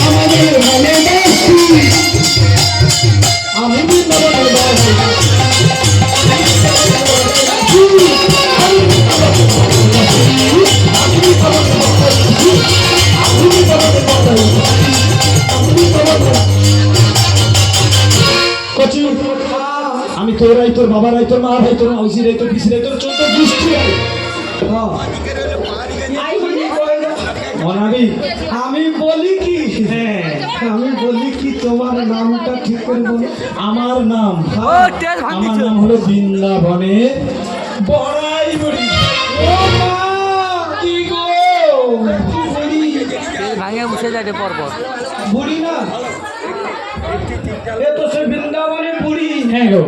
আমাদের মনে বেশি আমি বৃন্দাবনের বাসী আমি তোরাই তোর বাবারাই তোর মা ভাই তোর মাউসিরাই তোর পিসিরাই তোর 14 গোষ্ঠী আমি বলি কি আমি বলি কি তোমার নামটা ঠিক করে বলো আমার নাম হলো বৃন্দাবনে বড়াই বুড়ি ও মা কি গো ভাঙে বসে যায় পর্বত বুড়ি না এ তো সে বৃন্দাবনে বুড়ি হ্যাঁ গো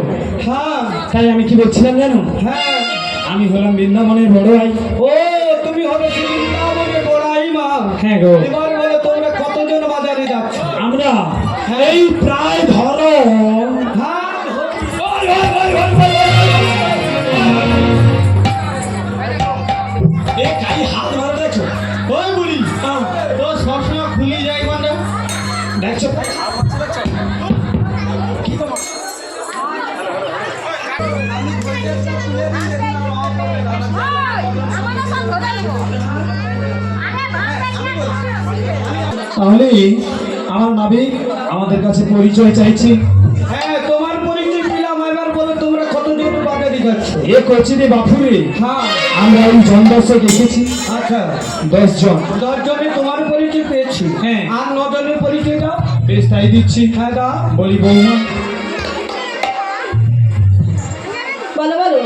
হ্যাঁ তাই আমি কি বলছিলাম জানো হ্যাঁ আমি হলাম বৃন্দাবনের বড়াই ও তুমি হলো বৃন্দাবনের বড়াই মা হ্যাঁ গো এবার বলে তোমরা কতজন বাজারে যাচ্ছ আমরা এই প্রায় ধরো হ্যাঁ এ কাই হাত মারা দেখছো ওই বুড়ি তো সবসময় খুলি যায় মানে দেখছো কি তোমার তাহলে আমার নাবিক আমাদের কাছে পরিচয় চাইছি হ্যাঁ তোমার পরিচয় পেলাম এবার বলে তোমরা কতজন বাজারে যাচ্ছ এ করছি রে বাপুরে হ্যাঁ আমরা ওই জন 10 এসেছি আচ্ছা 10 জন 10 জনে তোমার পরিচয় পেয়েছি হ্যাঁ আর 9 জনের পরিচয় দাও বেশ তাই দিচ্ছি হ্যাঁ দা বলি বৌমা বলো বলো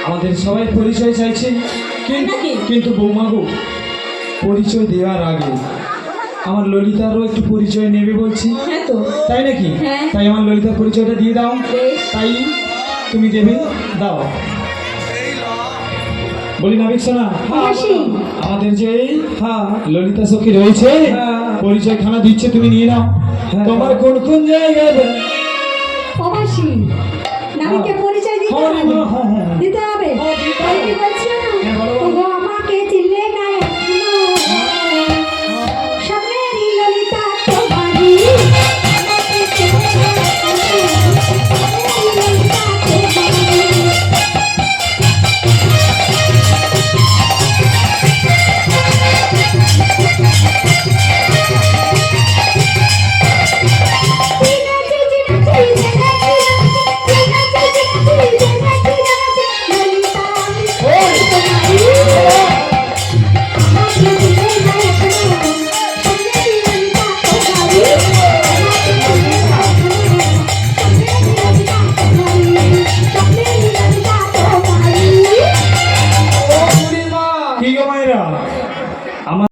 আমাদের সবাই পরিচয় চাইছে কিন্তু বৌমা গো পরিচয় দেওয়ার আগে আমার ললিতারও একটু পরিচয় নেবে বলছি হ্যাঁ তো তাই নাকি হ্যাঁ। তাই আমার ললিতার পরিচয়টা দিয়ে দাও তাই তুমি দেবে দাও বলি নাবিক সোনা আমাদের যে হ্যাঁ ললিতা সখী রয়েছে পরিচয় খানা দিচ্ছে তুমি নিয়ে নাও তোমার কোন কোন জায়গায় অবশ্যই নাবিককে পরিচয় দিতে হবে তাই কি বলছো না